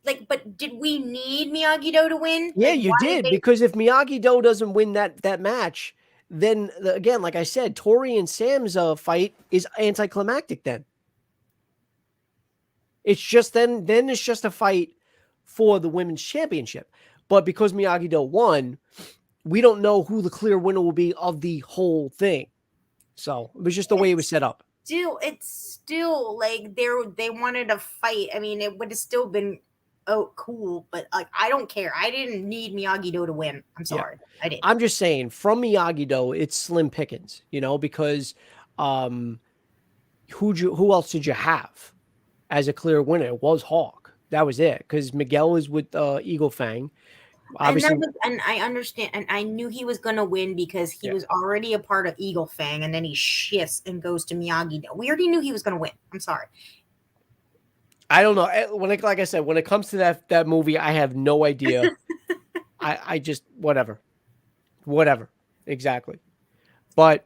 Like, but did we need Miyagi-Do to win? Yeah, like, you did, because if Miyagi-Do doesn't win that match, then again, like I said, Tori and Sam's fight is anticlimactic. Then it's just then it's just a fight for the women's championship. But because Miyagi-Do won, we don't know who the clear winner will be of the whole thing. So it was just the way it was set up. It's still like they wanted to fight. I mean, it would have still been cool, but like I don't care. I didn't need Miyagi-Do to win. I'm sorry, I didn't. I'm just saying, from Miyagi-Do, it's slim pickings, because who else did you have as a clear winner? It was Hawk. That was it, because Miguel is with Eagle Fang. Obviously, and I understand, and I knew he was going to win because he was already a part of Eagle Fang, and then he shifts and goes to Miyagi-Do. We already knew he was going to win. I'm sorry. I don't know. Like I said, when it comes to that movie, I have no idea. I just whatever, exactly. But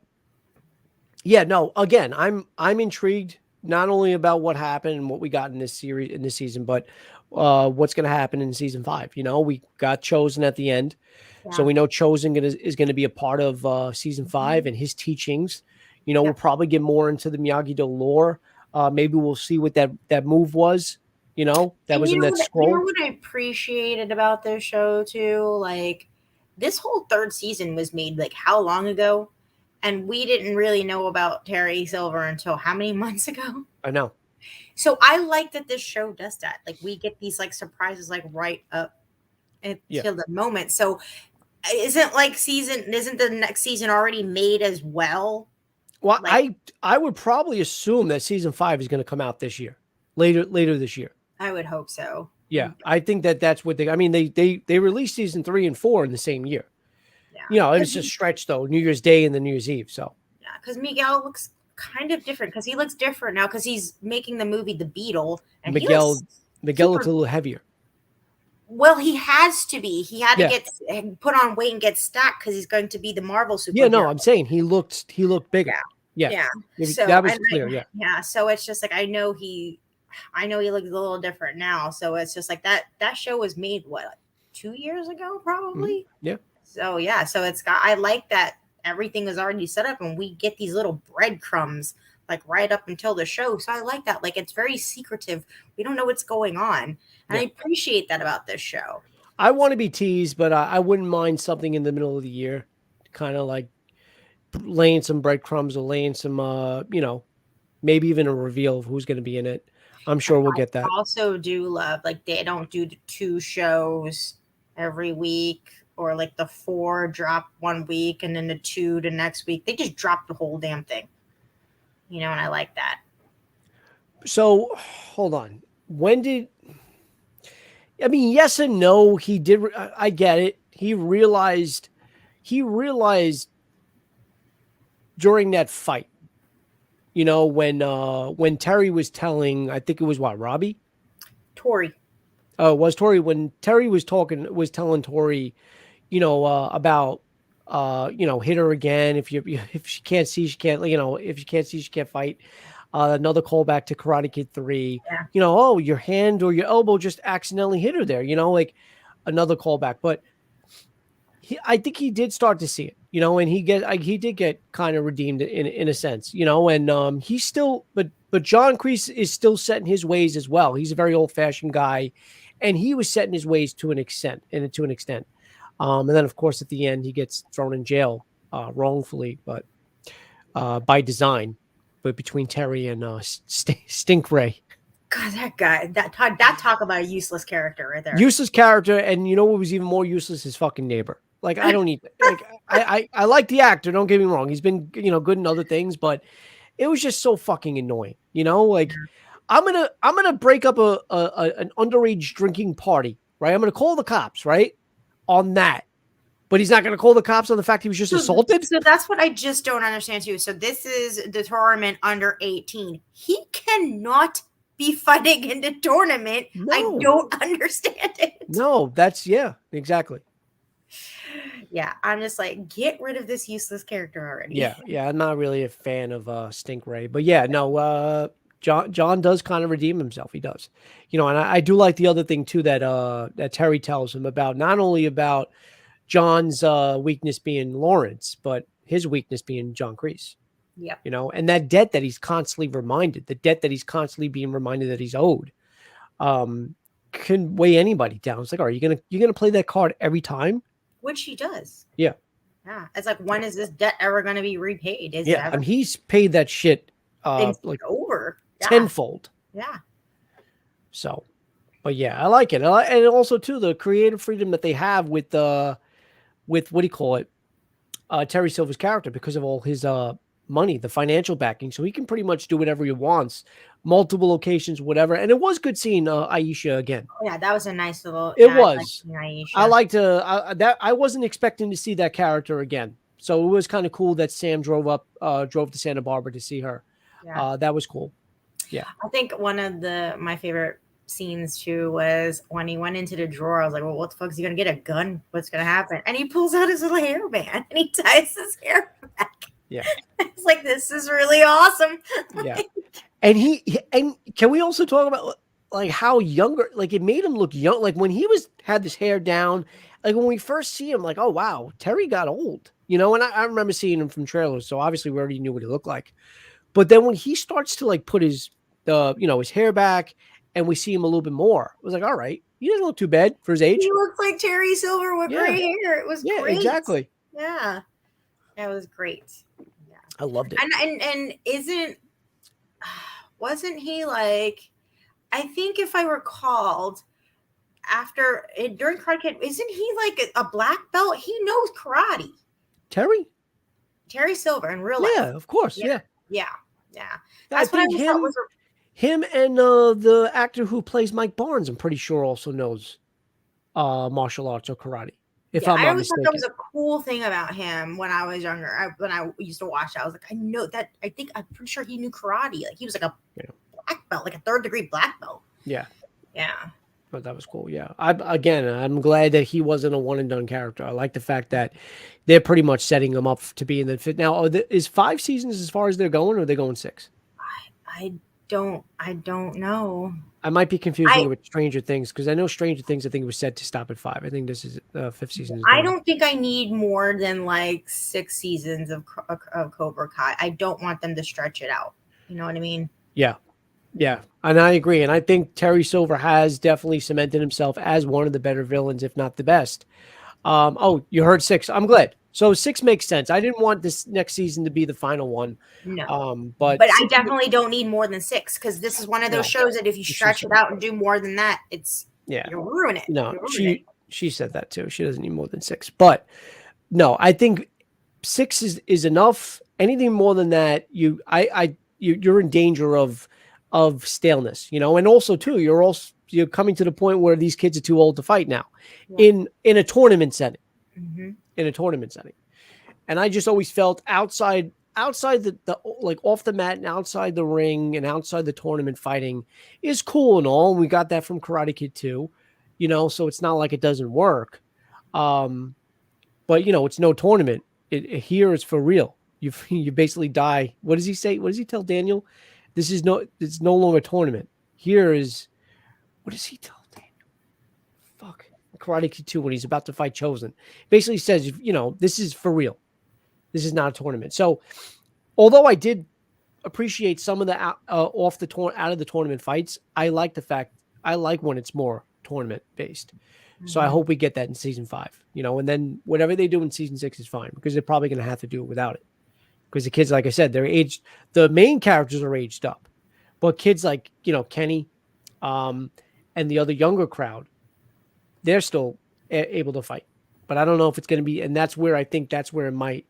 yeah, no. Again, I'm intrigued not only about what happened and what we got in this season, but what's going to happen in season 5. We got Chozen at the end, so we know Chozen is going to be a part of season 5 and his teachings. We'll probably get more into the Miyagi-Do lore. Maybe we'll see what that move was. That was in that scroll. You know what I appreciated about this show too? Like, this whole 3rd season was made like how long ago? And we didn't really know about Terry Silver until how many months ago? I know. So I like that this show does that. Like, we get these like surprises like right up until the moment. So isn't the next season already made as well? Well, I would probably assume that season 5 is going to come out this year, later this year. I would hope so. Yeah, I think that's what they released season 3 and 4 in the same year. Yeah, it was just stretched though, New Year's Day and the New Year's Eve. So yeah, because Miguel looks kind of different because he looks different now because he's making the movie The Beetle. And Miguel looks a little heavier. Well, he has to be. He had to get put on weight and get stacked because he's going to be the Marvel superhero. Yeah, no, I'm saying he looked bigger. Yeah. So, that was clear. Yeah. So it's just like I know he looks a little different now. So it's just like that show was made what, like 2 years ago, probably. Mm-hmm. Yeah. So yeah, so I like that everything is already set up and we get these little breadcrumbs like right up until the show. So I like that. Like, it's very secretive. We don't know what's going on. And I appreciate that about this show. I want to be teased, but I wouldn't mind something in the middle of the year, kind of like laying some breadcrumbs or laying some, maybe even a reveal of who's going to be in it. I'm sure we'll get that. I also do love, like, they don't do the 2 shows every week or like the 4 drop one week and then the 2 the next week. They just drop the whole damn thing. And I like that. So, hold on. Yes and no. He did. I get it. He realized during that fight, when Terry was telling, I think it was Robbie? Tori. Oh, it was Tori. When Terry was telling Tori, about, hit her again. If she can't see, she can't, if she can't see, she can't fight. Another callback to Karate Kid 3, your hand or your elbow just accidentally hit her there, like another callback. But I think he did start to see it, and he did get kind of redeemed in a sense, and he's still, but John Kreese is still set in his ways as well. He's a very old fashioned guy, and he was set in his ways to an extent. And then of course at the end he gets thrown in jail wrongfully, but by design. But between Terry and Stink Ray. God, that guy, that talk about a useless character right there. Useless character, and what was even more useless? His fucking neighbor. Like, I don't need. Like, I like the actor. Don't get me wrong. He's been good in other things, but it was just so fucking annoying. Like, I'm gonna break up an underage drinking party, right? I'm gonna call the cops, right, on that. But he's not going to call the cops on the fact he was just assaulted? So that's what I just don't understand, too. So this is the tournament under 18. He cannot be fighting in the tournament. No. I don't understand it. No, exactly. Yeah, I'm just like, get rid of this useless character already. Yeah, I'm not really a fan of Stink Ray. But yeah, no, John does kind of redeem himself. He does. And I do like the other thing, too, that Terry tells him about, not only about John's weakness being Lawrence, but his weakness being John Kreese. Yeah. And that debt that he's constantly being reminded that he's owed. can weigh anybody down. It's like, are you gonna play that card every time? Which he does. Yeah. Yeah. It's like, when is this debt ever going to be repaid? Is it Yeah. ever? And he's paid that shit It's like over. Yeah. tenfold. Yeah. So, but yeah, I like it. And also too, the creative freedom that they have with with what do you call it? Terry Silver's character, because of all his money, the financial backing. So he can pretty much do whatever he wants, multiple locations, whatever. And it was good seeing Aisha again. Oh, yeah, that was a nice little. It yeah, was. I Aisha. like to that. I wasn't expecting to see that character again, so it was kind of cool that Sam drove to Santa Barbara to see her. Yeah. That was cool. Yeah, I think one of my favorite scenes too was when he went into the drawer. I was like, well, what the fuck is he gonna get? A gun? What's gonna happen? And he pulls out his little hairband and he ties his hair back. Yeah. It's like, this is really awesome. Yeah. And can we also talk about like how younger, like it made him look young, like when he had this hair down, like when we first see him, like, oh wow, Terry got old, and I remember seeing him from trailers, so obviously we already knew what he looked like. But then when he starts to like put his his hair back and we see him a little bit more, I was like, all right, he doesn't look too bad for his age. He looks like Terry Silver with gray hair. It was great. Exactly. Yeah, that was great. Yeah, I loved it. And wasn't he like? I think if I recalled, during Karate Kid, isn't he like a black belt? He knows karate. Terry Silver in real life. Yeah, of course. Yeah. That's what I just thought was. Him and the actor who plays Mike Barnes, I'm pretty sure, also knows martial arts or karate. If I'm not I always mistaken. thought that was a cool thing about him when I was younger. When I used to watch it, I was like, I know that. I'm pretty sure he knew karate. Like he was like a black belt, like a 3rd degree black belt. Yeah. Yeah. But that was cool. Yeah. I'm glad that he wasn't a one and done character. I like the fact that they're pretty much setting him up to be in the fit. Now, is 5 seasons as far as they're going, or are they going 6? I don't know. I might be confusing it with Stranger Things, because I know Stranger Things, I think it was set to stop at 5. I think this is 5th season. I don't think I need more than like 6 seasons of Cobra Kai. I don't want them to stretch it out. You know what I mean? Yeah. Yeah. And I agree. And I think Terry Silver has definitely cemented himself as one of the better villains, if not the best. Oh, you heard 6. I'm glad. So 6 makes sense. I didn't want this next season to be the final one. No. But I definitely don't need more than 6, because this is one of those shows that if you stretch it out and do more than that, you'll ruin it. No, she said that too. She doesn't need more than 6. But no, I think 6 is enough. Anything more than that, you're in danger of staleness, and also too, you're coming to the point where these kids are too old to fight now in a tournament setting. Mm-hmm. In a tournament setting. And I just always felt outside the like off the mat and outside the ring and outside the tournament fighting is cool and all. And we got that from Karate Kid 2, so it's not like it doesn't work. But it's no tournament. Here it's for real. You basically die. What does he say? What does he tell Daniel? It's no longer a tournament. Here is, what does he tell Daniel? Fuck. Karate Kid 2, when he's about to fight Chozen, basically says, this is for real. This is not a tournament. So, although I did appreciate some of the out of the tournament fights, I like when it's more tournament based. Mm-hmm. So I hope we get that in season 5. And then whatever they do in season 6 is fine, because they're probably going to have to do it without it. Because the kids, like I said, they're aged. The main characters are aged up, but kids like Kenny, and the other younger crowd, they're still able to fight. But I don't know if it's going to be, and that's where it might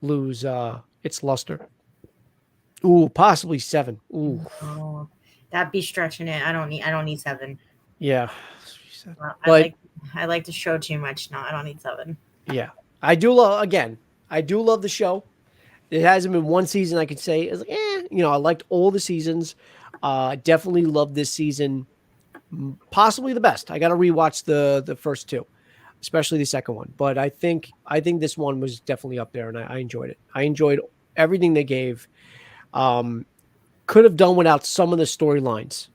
lose its luster. Ooh, possibly 7. Ooh, that'd be stretching it. I don't need 7. Yeah, I like the show too much. No, I don't need 7. Yeah, I do love the show. It hasn't been one season I could say it's like, I liked all the seasons. Definitely loved this season. Possibly the best. I got to rewatch the first 2, especially the second one. But I think this one was definitely up there, and I enjoyed it. I enjoyed everything they gave. Could have done without some of the storylines.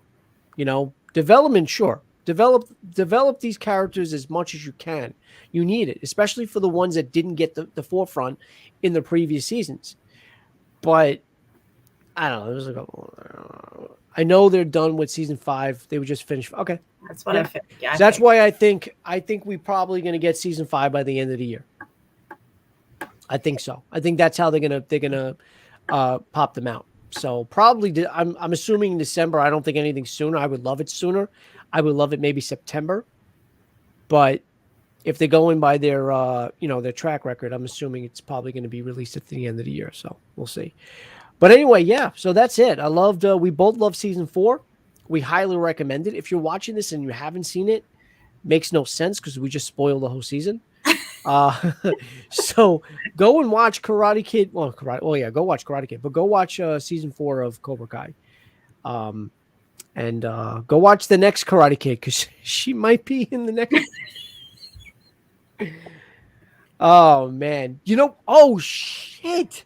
Development, sure. Develop these characters as much as you can. You need it, especially for the ones that didn't get the forefront in the previous seasons. But I don't know. It was like I know they're done with season 5. They would just finish. Okay. That's what I figured. Yeah, So that's why I think we're probably going to get season 5 by the end of the year. I think so. I think that's how they're gonna pop them out. So probably I'm assuming December. I don't think anything sooner. I would love it sooner. I would love it maybe September. But if they're going by their their track record, I'm assuming it's probably going to be released at the end of the year. So we'll see. But anyway, yeah. So that's it. I loved. We both love season 4. We highly recommend it. If you're watching this and you haven't seen it, makes no sense because we just spoiled the whole season. So go and watch Karate Kid. Well, go watch Karate Kid, but go watch season 4 of Cobra Kai. And go watch the next Karate Kid because she might be in the next. Oh man, oh shit!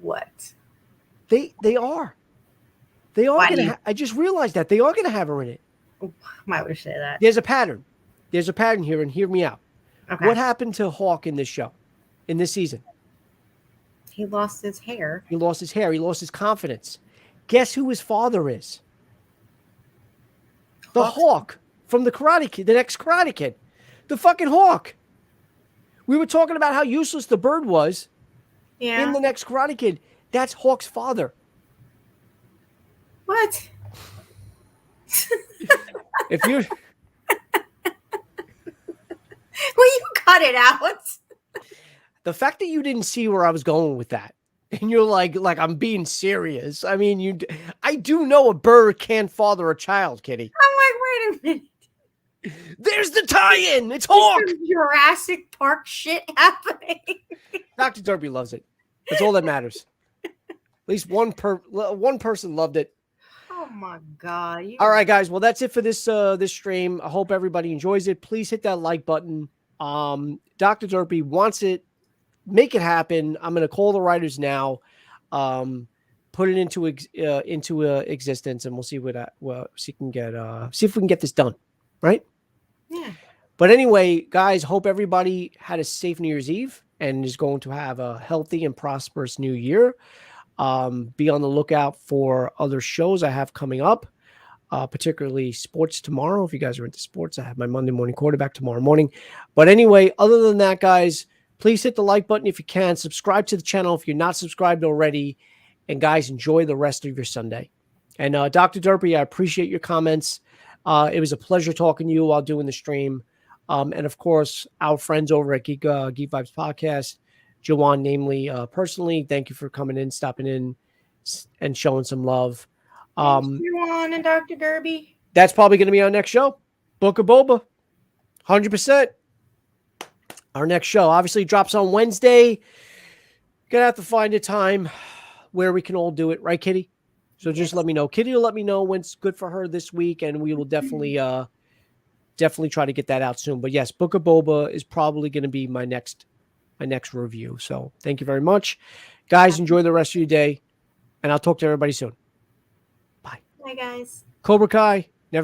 What? They are. Gonna. I just realized that they are gonna have her in it. Why would you say that? There's a pattern. There's a pattern here, and hear me out. Okay. What happened to Hawk in this show, in this season? He lost his hair. He lost his hair. He lost his confidence. Guess who his father is? The Hawk from the Karate Kid, the next Karate Kid. The fucking Hawk. We were talking about how useless the bird was in the next Karate Kid. That's Hawk's father. What? If you... Will you cut it out? The fact that you didn't see where I was going with that, and you're like I'm being serious. I mean, I do know a bird can't father a child, Kitty. I'm like, wait a minute. There's the tie-in. It's Hawk. Jurassic Park shit happening. Dr. Derby loves it. That's all that matters. At least one person loved it. Oh my God. All right, guys. Well, that's it for this stream. I hope everybody enjoys it. Please hit that like button. Dr. Derby wants it. Make it happen. I'm going to call the writers now. Put it into existence, and we'll see see if we can get this done. Right? Yeah. But anyway, guys, hope everybody had a safe New Year's Eve and is going to have a healthy and prosperous new year. Be on the lookout for other shows I have coming up, particularly sports tomorrow. If you guys are into sports, I have my Monday morning quarterback tomorrow morning. But anyway, other than that, guys, please hit the like button if you can. Subscribe to the channel if you're not subscribed already. And guys, enjoy the rest of your Sunday. And Dr. Derby, I appreciate your comments. It was a pleasure talking to you while doing the stream. And of course, our friends over at Geek Vibes Podcast, Jawan, namely, personally, thank you for coming in, stopping in, and showing some love. Jawan and Dr. Derby. That's probably going to be our next show. Book of Boba. 100%. Our next show obviously drops on Wednesday. Gonna have to find a time where we can all do it, right, Kitty? So just let me know. Kitty will let me know when's good for her this week, and we will definitely try to get that out soon. But yes, Book of Boba is probably going to be my next review. So thank you very much, guys. Enjoy the rest of your day, and I'll talk to everybody soon. Bye. Bye, guys. Cobra Kai.